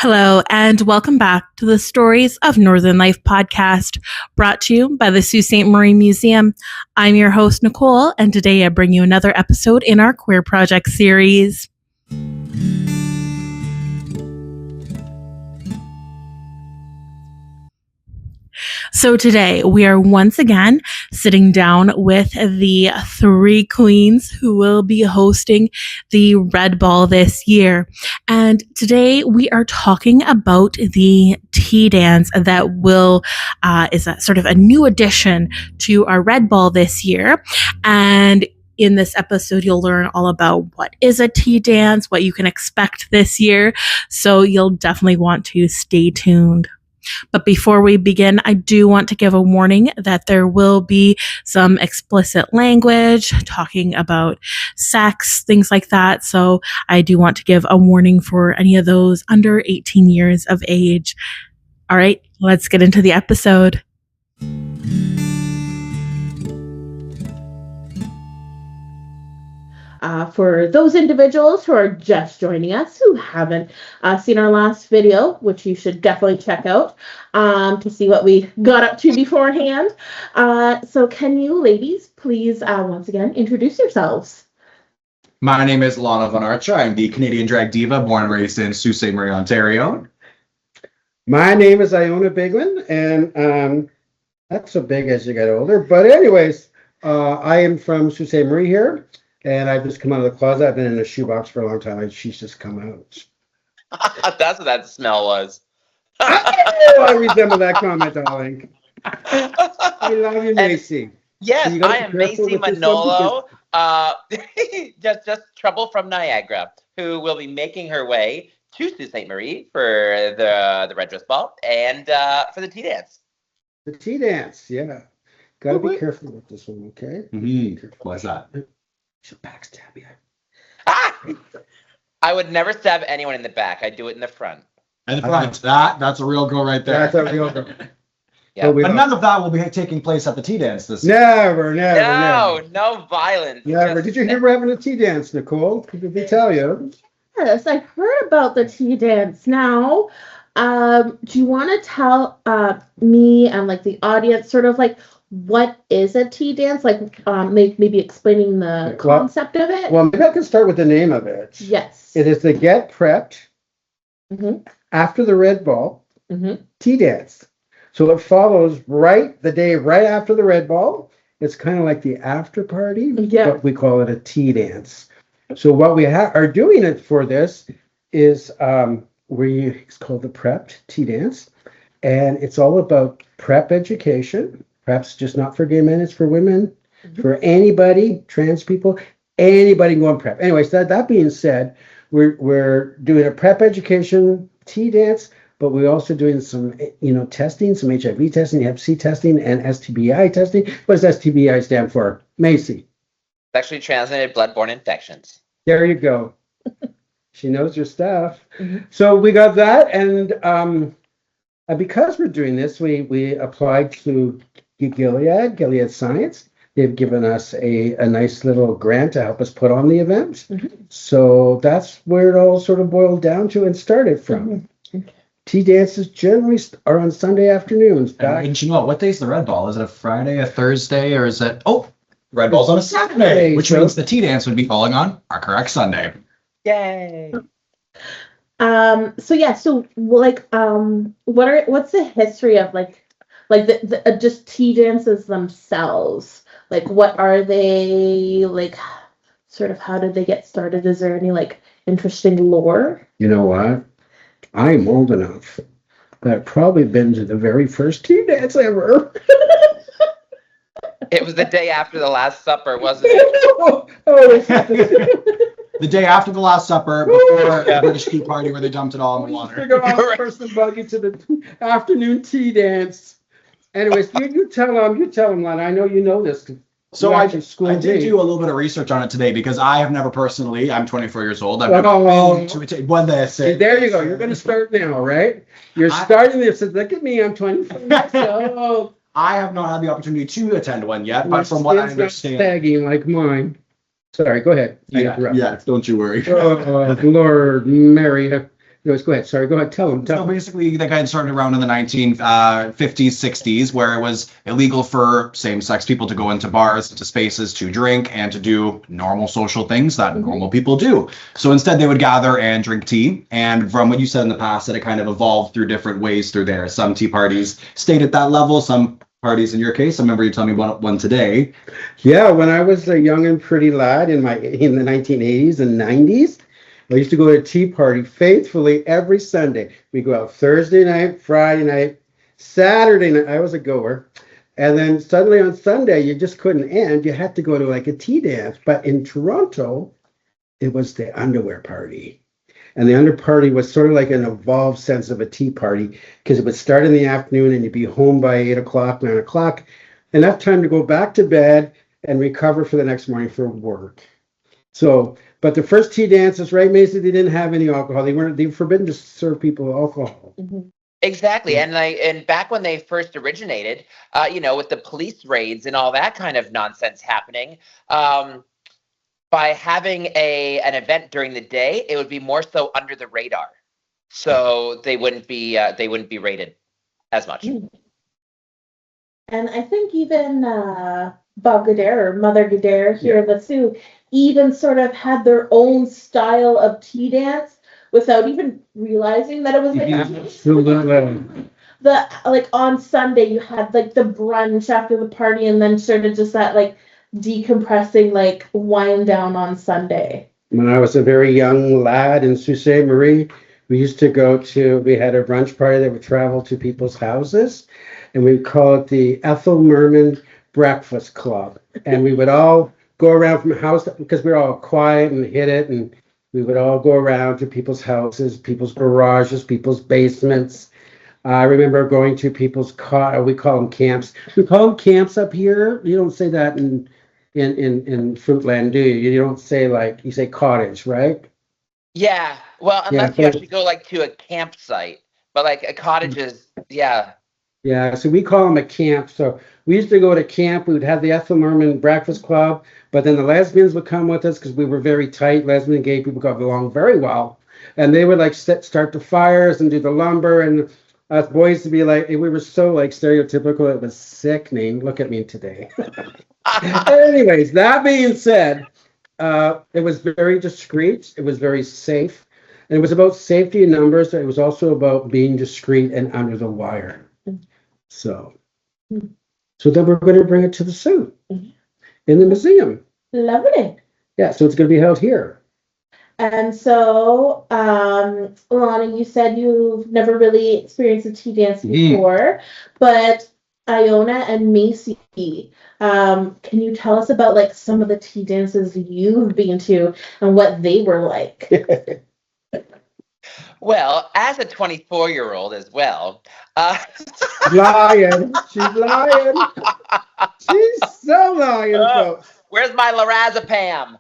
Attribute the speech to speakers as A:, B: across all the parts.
A: Hello, and welcome back to the Stories of Northern Life podcast, brought to you by the Sault Ste. Marie Museum. I'm your host, Nicole, and today I bring you another episode in our Queer Project series. So today we are once again sitting down with the three queens who will be hosting the Red Ball this year. And today we are talking about the tea dance that is a sort of a new addition to our Red Ball this year. And in this episode, you'll learn all about what is a tea dance, what you can expect this year. So you'll definitely want to stay tuned. But before we begin, I do want to give a warning that there will be some explicit language talking about sex, things like that. So I do want to give a warning for any of those under 18 years of age. All right, let's get into the episode. For those individuals who are just joining us, who haven't seen our last video, which you should definitely check out to see what we got up to beforehand. So can you ladies please once again introduce yourselves?
B: My name is Lana Von Archer. I'm the Canadian drag diva, born and raised in Sault Ste. Marie, Ontario.
C: My name is Iona Bigone, and not so big as you get older. But anyways, I am from Sault Ste. Marie here. And I've just come out of the closet. I've been in a shoebox for a long time, and she's just come out.
D: That's what that smell was.
C: Oh, I resemble that comment, darling. I love you, Macy.
D: Yes, I am Macy Manolo. Just trouble from Niagara, who will be making her way to Sault Ste. Marie for the Red Dress Ball and for the tea dance.
C: The tea dance, yeah. Got to be careful with this one, okay?
B: Mm-hmm. Why's that?
C: She'll backstab you.
D: I would never stab anyone in the back. I'd do it in the front.
B: In the front. That's a real girl right there.
C: That's a real girl.
D: Yeah.
B: But none of that will be taking place at the tea dance this year.
C: Never.
D: No violence.
C: Never. Did you hear we're having a tea dance, Nicole? Did they tell you?
A: Yes, I heard about the tea dance. Now, do you want to tell me and like the audience sort of like what is a tea dance? Like maybe explaining the concept of it?
C: Well, maybe I can start with the name of it.
A: Yes.
C: It is the Get Prepped after the Red Ball tea dance. So it follows the day right after the Red Ball. It's kind of like the after party, but we call it a tea dance. So what we are doing it for this is it's called the Prepped Tea Dance, and it's all about prep education. Perhaps just not for gay men, it's for women, for anybody, trans people, anybody going prep. Anyways, that being said, we're doing a prep education tea dance, but we're also doing some, testing, some HIV testing, Hep C testing, and STBI testing. What does STBI stand for? Macy.
D: Sexually transmitted bloodborne infections.
C: There you go. She knows her stuff. So we got that, and because we're doing this, we applied to Gilead Science. They've given us a nice little grant to help us put on the event. So that's where it all sort of boiled down to and started from. Tea dances generally are on Sunday afternoons.
B: And you know what day's the Red Ball? Is it a Friday, a Thursday, or is it... Oh, Red Ball's on a Saturday, which means the tea dance would be falling on our correct Sunday.
D: Yay!
A: What's the history of like the just tea dances themselves? Like, what are they like? Sort of, how did they get started? Is there any like interesting lore?
C: You know what? I'm old enough that I've probably been to the very first tea dance ever.
D: It was the day after the Last Supper, wasn't it?
B: The day after the Last Supper, before the British Tea Party, where they dumped it all in the water.
C: First and buggy to the afternoon tea dance. Anyways, you tell them, Lana. I know you know this.
B: So I did do a little bit of research on it today because I have never personally. I'm 24 years old. I've never been to a one that said.
C: There you go. You're going to start now, right? You're starting this. Look at me. I'm 24 years old.
B: I have not had the opportunity to attend one yet, but from what I understand,
C: sagging like mine. Sorry, go ahead.
B: Yeah, don't you worry.
C: Oh, Lord Mary, Anyways, go ahead. Sorry, go ahead. Tell them.
B: So basically, that guy started around in the 1950s, 60s, where it was illegal for same-sex people to go into bars, into spaces, to drink, and to do normal social things that normal people do. So instead, they would gather and drink tea. And from what you said in the past, that it kind of evolved through different ways through there. Some tea parties stayed at that level. Some parties, in your case, I remember you telling me about one today.
C: Yeah, when I was a young and pretty lad in the 1980s and 90s, I used to go to a tea party faithfully every Sunday. We go out Thursday night, Friday night, Saturday night. I was a goer. And then suddenly on Sunday, you just couldn't end. You had to go to like a tea dance. But in Toronto, it was the underwear party. And the under party was sort of like an evolved sense of a tea party because it would start in the afternoon and you'd be home by 8 o'clock, 9 o'clock. Enough time to go back to bed and recover for the next morning for work. So, but the first tea dances, right, Macy, they didn't have any alcohol. They were forbidden to serve people alcohol.
D: Exactly, and back when they first originated, with the police raids and all that kind of nonsense happening, by having an event during the day, it would be more so under the radar, so they wouldn't be raided as much.
A: And I think even Bob Gadare or Mother Gadare here in the Sioux even sort of had their own style of tea dance without even realizing that it was like like on Sunday you had like the brunch after the party and then sort of just that like decompressing like wind down on Sunday.
C: When I was a very young lad in Sault Ste. Marie, we used to we had a brunch party that would travel to people's houses, and we'd call it the Ethel Merman Breakfast Club. And we would all go around from house, because we were all quiet and hid it, and we would all go around to people's houses, people's garages, people's basements. I remember going to people's we call them camps. We call them camps up here. You don't say that in Fruitland, do you? You don't say you say cottage, right?
D: Yeah, well, unless you actually go like to a campsite, but like a cottage is, yeah.
C: Yeah, so we call them a camp. So we used to go to camp. We would have the Ethel Merman Breakfast Club, but then the lesbians would come with us because we were very tight. Lesbian and gay people got along very well, and they would start the fires and do the lumber, and us boys to be like, we were so stereotypical. It was sickening. Look at me today. Anyways, that being said, it was very discreet. It was very safe, and it was about safety in numbers. It was also about being discreet and under the wire. So then we're going to bring it to the Sioux in the museum.
A: Lovely.
C: Yeah, so it's going to be held here.
A: And so, Lana, you said you've never really experienced a tea dance before, but Iona and Macy, can you tell us about some of the tea dances you've been to and what they were like?
D: Well, as a 24-year-old as well.
C: Lying. She's lying. She's so lying, folks.
D: Where's my lorazepam?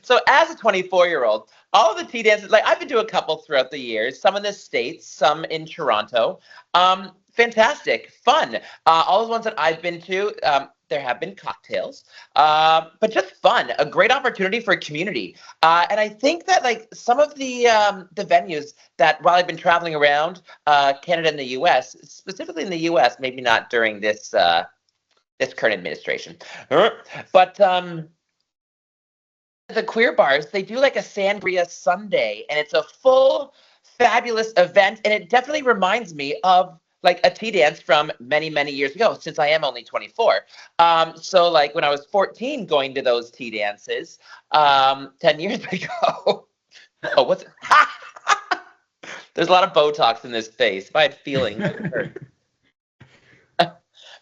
D: So as a 24-year-old, all of the tea dances, I've been to a couple throughout the years, some in the States, some in Toronto. Fantastic, fun. All the ones that I've been to, there have been cocktails, but just fun, a great opportunity for community. And I think that some of the venues that, while I've been traveling around Canada and the US, specifically in the US, maybe not during this current administration, but the queer bars, they do a sangria Sunday, and it's a full fabulous event, and it definitely reminds me of a tea dance from many, many years ago, since I am only 24. So when I was 14 going to those tea dances 10 years ago. Oh, what's it? There's a lot of Botox in this face. If I had feelings, it would hurt.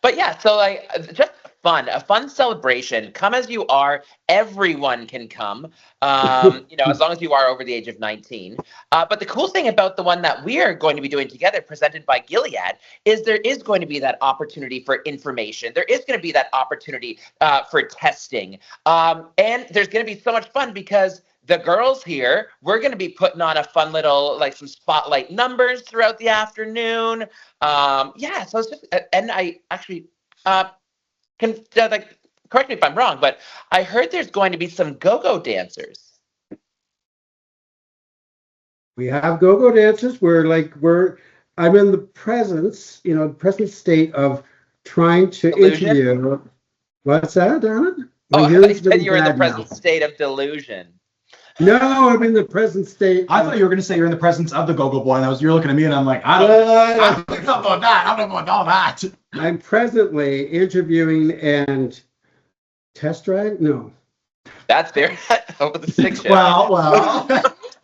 D: But yeah, so just fun, a fun celebration. Come as you are. Everyone can come, as long as you are over the age of 19. But the cool thing about the one that we are going to be doing together, presented by Gilead, is there is going to be that opportunity for information. There is going to be that opportunity for testing. And there's going to be so much fun because the girls here, we're going to be putting on a fun little, some spotlight numbers throughout the afternoon. So it's just, and I actually correct me if I'm wrong, but I heard there's going to be some go-go dancers.
C: We have go-go dancers. I'm in the present state of trying to
D: Delusion?
C: interview. What's that, Donna? My
D: Oh, I thought
C: hearing's
D: you said
C: really
D: you were in the
C: bad now.
D: present state of delusion.
C: No, I'm in the present state.
B: I thought you were going to say you're in the presence of the Go-Go Boy, and you're looking at me, and I'm like, I don't know about that. I don't know about all that.
C: I'm presently interviewing and test drive. No,
D: That's very over the stick shift.
B: Well.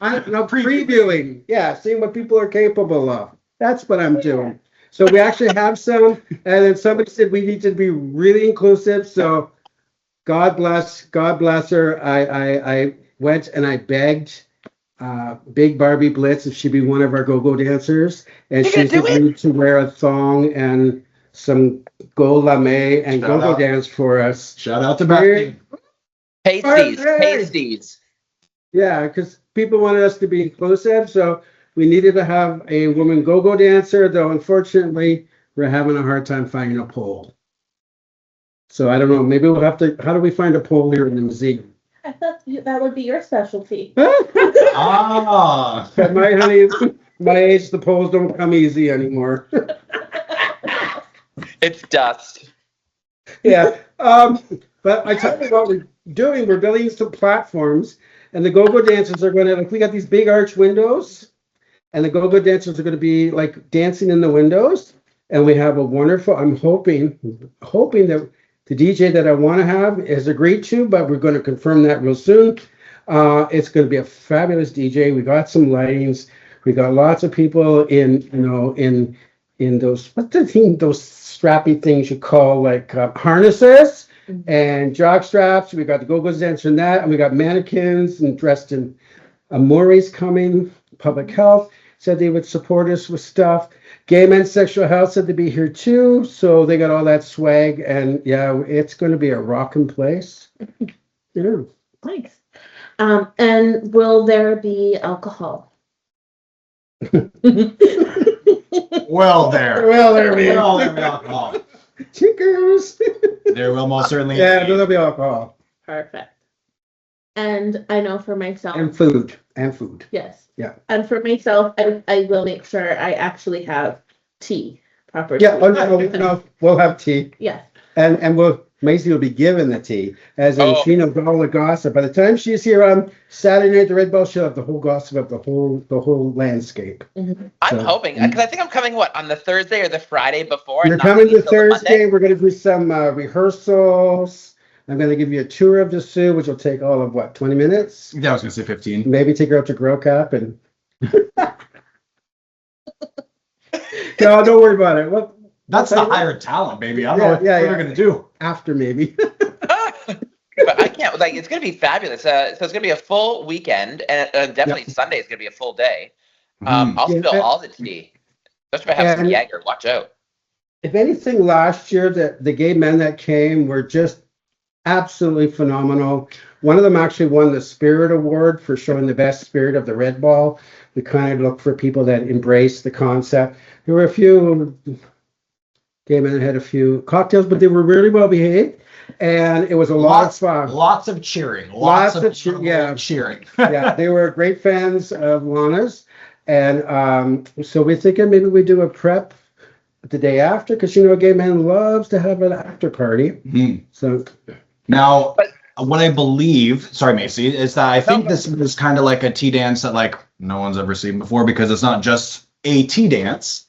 C: I'm previewing. Yeah, seeing what people are capable of. That's what I'm doing. So we actually have some, and then somebody said we need to be really inclusive. So God bless her. I went and I begged Big Barbie Blitz if she'd be one of our go-go dancers, and she's agreed to wear a thong and some gold lame and go-go dance for us.
B: Shout out to Becky.
D: Pasties.
C: Yeah, because people wanted us to be inclusive, so we needed to have a woman go-go dancer, though unfortunately we're having a hard time finding a pole. So I don't know, maybe we'll have to, how do we find a pole here in the museum?
E: I thought that would be your specialty.
B: Ah.
C: But my honey, my age, the poles don't come easy anymore.
D: It's dust.
C: Yeah. But I tell you what we're doing, we're building some platforms, and the go-go dancers are going to, we got these big arch windows, and the go-go dancers are going to be like dancing in the windows. And we have a wonderful, I'm hoping that the DJ that I want to have has agreed to, but we're going to confirm that real soon. It's going to be a fabulous DJ. We got some lightings. We got lots of people in those, what's the thing, those strappy things you call like harnesses and jock straps. We got the go-go dancer in that, and we got mannequins and dressed in Maury's coming. Public Health said they would support us with stuff. Gay Men's Sexual Health said to be here too, so they got all that swag, and yeah, it's going to be a rocking place. Yeah.
E: Thanks. And will there be alcohol?
B: Well, there we alcohol.
C: Cheers.
B: There will most certainly.
C: Yeah, there'll be alcohol.
E: Perfect. And I know for myself.
C: And food.
E: Yes.
C: Yeah.
E: And for myself, I will make sure I actually have tea. Proper
C: Yeah,
E: tea.
C: no, we'll have tea.
E: Yes.
C: And Macy will be given the tea, as in she knows all the gossip. By the time she's here on Saturday night at the Red Ball, she'll have the whole gossip of the whole landscape.
E: Mm-hmm.
D: I'm hoping, because I think I'm coming, on the Thursday or the Friday before?
C: You're coming the Thursday. We're going to do some rehearsals. I'm going to give you a tour of the zoo, which will take all of 20 minutes?
B: Yeah, I was going to say 15.
C: Maybe take her up to Grow Cap and. No, don't worry about it. Well,
B: that's the hired talent, baby. I don't know what they're going to do.
C: After maybe.
D: But I can't, it's going to be fabulous. So it's going to be a full weekend, and definitely Sunday is going to be a full day. I'll spill all the tea. Especially if I have some Niagara. Watch out.
C: If anything, last year, the gay men that came were just absolutely phenomenal. One of them actually won the Spirit Award for showing the best spirit of the Red Ball. We kind of look for people that embrace the concept. There were a few gay men that had a few cocktails, but they were really well behaved, and it was a lot of fun.
B: Lots of cheering.
C: Lots of cheering. Yeah, they were great fans of Lana's, and so we're thinking maybe we do a prep the day after, because a gay man loves to have an after party.
B: Mm-hmm.
C: So
B: now, what I believe, sorry, Macy, is that I think this is kind of like a tea dance that no one's ever seen before, because it's not just a tea dance.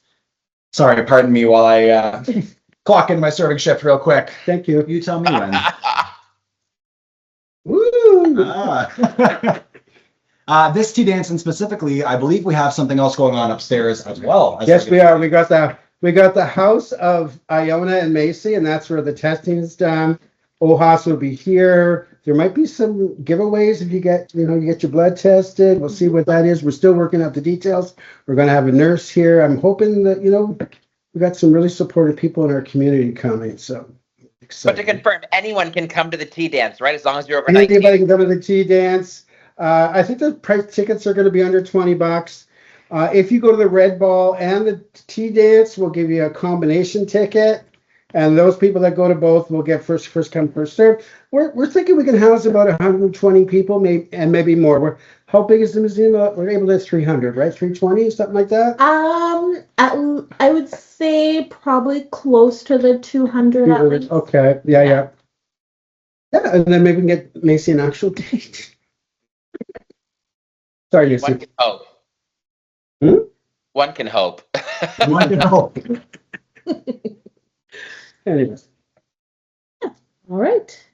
B: Sorry, pardon me while I clock in my serving shift real quick.
C: Thank you.
B: You tell me when.
C: Woo!
B: This tea dance, and specifically, I believe we have something else going on upstairs as well.
C: Yes, we are. We got the house of Iona and Macy, and that's where the testing is done. OHAS will be here. There might be some giveaways if you get your blood tested. We'll see what that is. We're still working out the details. We're going to have a nurse here. I'm hoping that, we got some really supportive people in our community coming. So excited.
D: But to confirm, anyone can come to the tea dance, right? As long as you're over 19.
C: Anybody can come to the tea dance. I think the price tickets are going to be under $20. If you go to the Red Ball and the tea dance, we'll give you a combination ticket. And those people that go to both will get first come, first serve. We're thinking we can house about 120 people, maybe more. how big is the museum? We're able to 300, right? 320, something like that?
E: I would say probably close to the 200 at
C: 300,
E: least.
C: okay, yeah. Yeah, and then maybe we can get Macy an actual date. Sorry,
D: One
C: Macy.
D: can hope.
C: Hmm?
D: One can hope.
B: One can hope.
C: Anyways.
E: All right.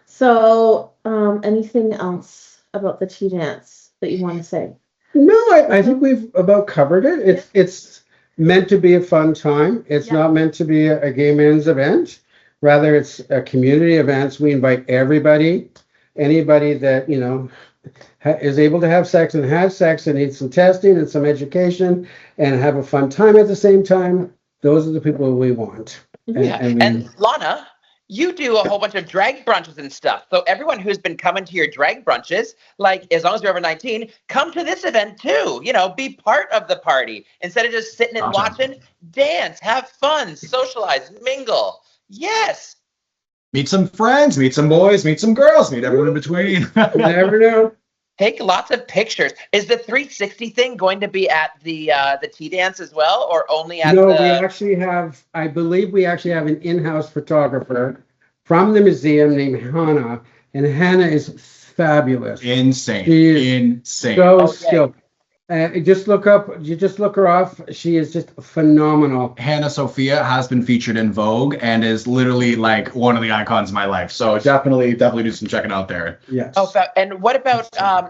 E: So, anything else about the tea dance that you want to say?
C: No, I think we've about covered it. It's meant to be a fun time. It's not meant to be a gay men's event. Rather, it's a community event. We invite everybody, anybody that, is able to have sex and has sex and needs some testing and some education and have a fun time at the same time. Those are the people we want.
D: And Lana, you do a whole bunch of drag brunches and stuff. So everyone who's been coming to your drag brunches, like as long as you're over 19, come to this event too. Be part of the party. Instead of just sitting and watching, dance, have fun, socialize, mingle. Yes.
B: Meet some friends, meet some boys, meet some girls, meet everyone in between.
C: You never know.
D: Take lots of pictures. Is the 360 thing going to be at the tea dance as well, or only at
C: No, we actually have, I believe we actually have an in-house photographer from the museum named Hannah, and Hannah is fabulous.
B: Insane.
C: She is
B: Insane.
C: So skilled. You just look her up. She is just phenomenal.
B: Hannah Sophia has been featured in Vogue and is literally like one of the icons of my life. So definitely do some checking out there.
C: Yes.
D: Oh, and what about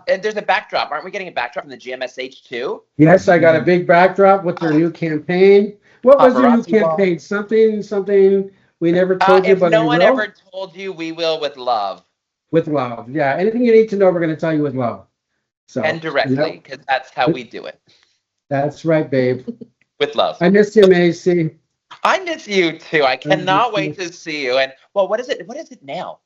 D: and there's a backdrop. Aren't we getting a backdrop from the GMSH too?
C: Yes, I got a big backdrop with their new campaign. What was their new
D: Paparazzi wall.
C: campaign? Something we never told you,
D: If
C: but
D: no
C: we
D: one
C: will.
D: ever told you, we will with love.
C: With love. Yeah, anything you need to know, we're going to tell you with love. So
D: And directly, because that's how we do it.
C: That's right, babe.
D: With love.
C: I miss you, Macy.
D: I miss you too. I cannot wait to see you. And well, what is it? What is it now?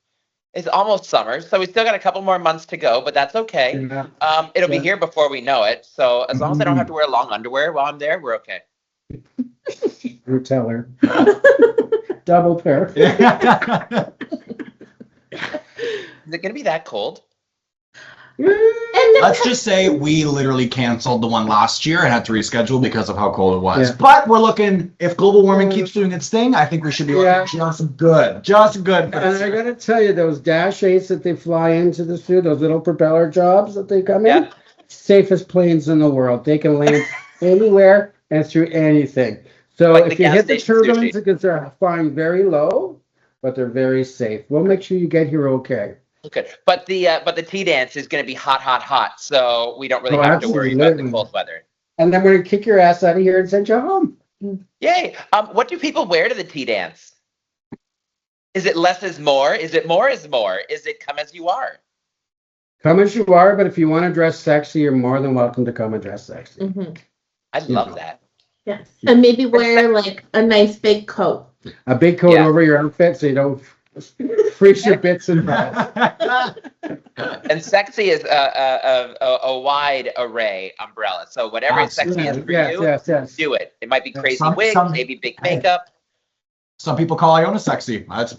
D: It's almost summer, so we still got a couple more months to go, but that's okay.
C: Yeah.
D: It'll be here before we know it. So as long as I don't have to wear long underwear while I'm there, we're okay.
C: You tell her. Double pair.
D: Is it gonna be that cold?
B: Let's just say we literally canceled the one last year and had to reschedule because of how cold it was.
C: Yeah.
B: But we're looking, if global warming keeps doing its thing, I think we should be looking just good. Just good.
C: And I gotta tell you, those Dash 8s that they fly into the studio, those little propeller jobs that they come in, safest planes in the world. They can land anywhere and through anything. So
D: Like the
C: if you
D: gas
C: hit the
D: station
C: turbulence,
D: sushi.
C: because they're flying very low, but they're very safe. We'll make sure you get here okay.
D: Okay, but the tea dance is going to be hot, so we don't really have to worry about the cold weather.
C: And then we're gonna kick your ass out of here and send you home.
D: Yay! What do people wear to the tea dance? Is it less is more? Is it more is more? Is it come as you are?
C: Come as you are, but if you want to dress sexy, you're more than welcome to come and dress sexy.
E: Mm-hmm.
D: I love that.
E: Yes. And maybe wear like a nice big coat.
C: A big coat over your outfit so you don't freeze your bits and bobs.
D: And sexy is a wide array umbrella. So whatever sexy is for you, do it. It might be crazy wig, maybe big makeup.
B: Some people call Iona sexy. That's...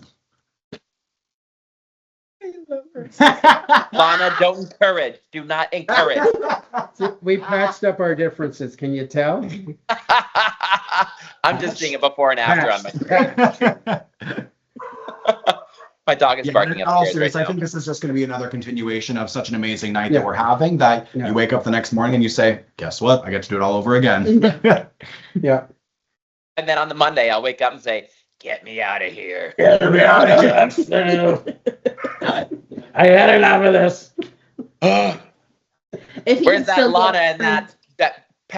D: Lana, don't encourage. Do not encourage.
C: We patched up our differences. Can you tell?
D: I'm just seeing it before and after on my screen. My dog is barking upstairs right now.
B: I think this is just going to be another continuation of such an amazing night that we're having that you wake up the next morning and you say, guess what? I get to do it all over again.
C: Yeah.
D: And then on the Monday, I'll wake up and say, get me out of here.
C: Get me out of here. I had enough of this.
D: Where's that Lana and that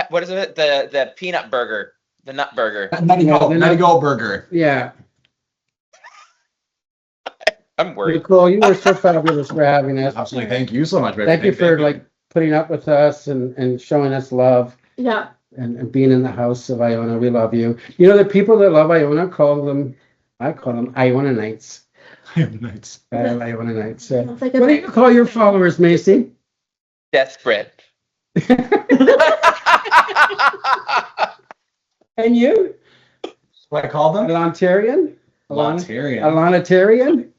D: what is it? The peanut burger, the nut burger.
B: Nutty Go burger.
C: Yeah.
D: I'm worried.
C: Nicole, you were so fabulous for having us.
B: Absolutely. Thank you so much, baby.
C: Thank you for putting up with us and showing us love.
E: Yeah.
C: And being in the house of Iona. We love you. You know, the people that love Iona I call them Iona-nites.
B: Iona-nites.
C: Iona-nites. What do you call your followers, Macy?
D: Desperate.
C: And you?
B: What I call them?
C: Alantarian?
B: Alantarian.
C: Alanatarian?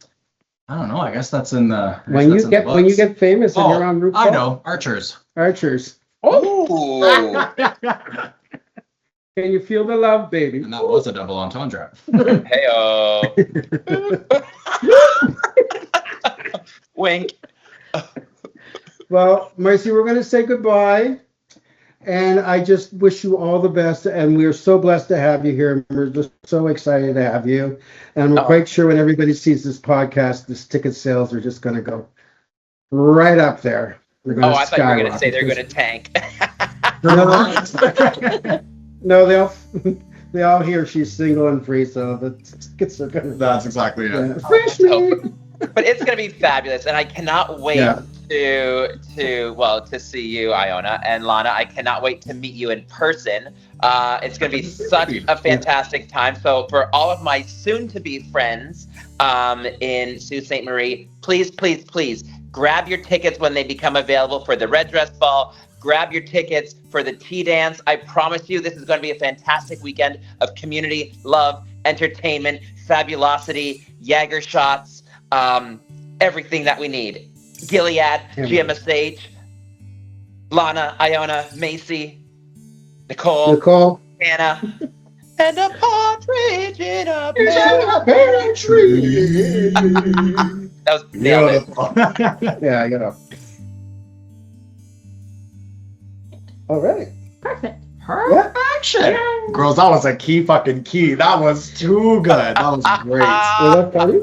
B: I don't know. I guess that's in the.
C: When you get famous and
B: Oh,
C: you're on RuPaul.
B: I know. Archers.
C: Archers.
D: Oh,
C: Can you feel the love, baby?
B: And that was a double entendre.
D: heyo. Wink.
C: Well, Marcy, we're going to say goodbye. And I just wish you all the best. And we're so blessed to have you here. We're just so excited to have you. And we're quite sure when everybody sees this podcast, this ticket sales are just going to go right up there.
D: I thought you were going to say they're going to tank.
C: No, they all hear she's single and free, so the tickets are going to.
B: That's exactly it.
C: But
D: it's going to be fabulous, and I cannot wait to see you, Iona and Lana. I cannot wait to meet you in person. It's going to be such a fantastic time. So for all of my soon-to-be friends in Sault Ste. Marie, please, please, please grab your tickets when they become available for the Red Dress Ball. Grab your tickets for the tea dance. I promise you, this is going to be a fantastic weekend of community, love, entertainment, fabulosity, Jaeger shots, everything that we need. Gilead, GMSH, Lana, Iona, Macy, Nicole, Anna, and a partridge in a pear tree. That was nailed it.
C: Yeah, you know. All right.
E: Perfect.
B: Perfection. Girls, that was a key. That was too good. That was great.
C: Was that funny?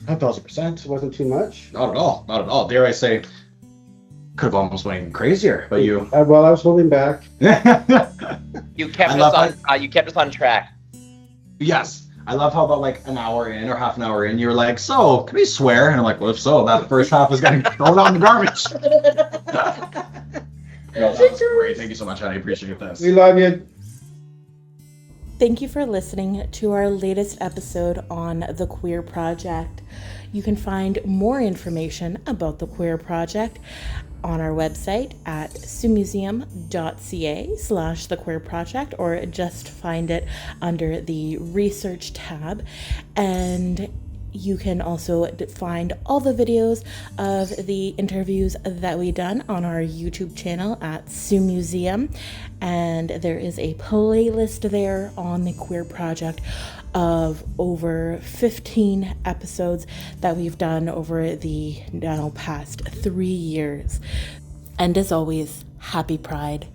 B: 1,000%.
C: Wasn't too much.
B: Not at all. Not at all. Dare I say, could have almost went even crazier, but you.
C: Well, I was holding back.
D: You kept us on track.
B: Yes. I love how about like an hour in or half an hour in, you're like, so, can we swear? And I'm like, well, if so, that first half is getting thrown out in the garbage. No, that was great. Thank you so much, honey. I appreciate this.
C: We love you.
A: Thank you for listening to our latest episode on The Queer Project. You can find more information about The Queer Project on our website at suemuseum.ca/The Queer Project, or just find it under the research tab. And you can also find all the videos of the interviews that we done on our YouTube channel at Sioux Museum. And there is a playlist there on the Queer Project of over 15 episodes that we've done over the now past 3 years. And as always, happy Pride.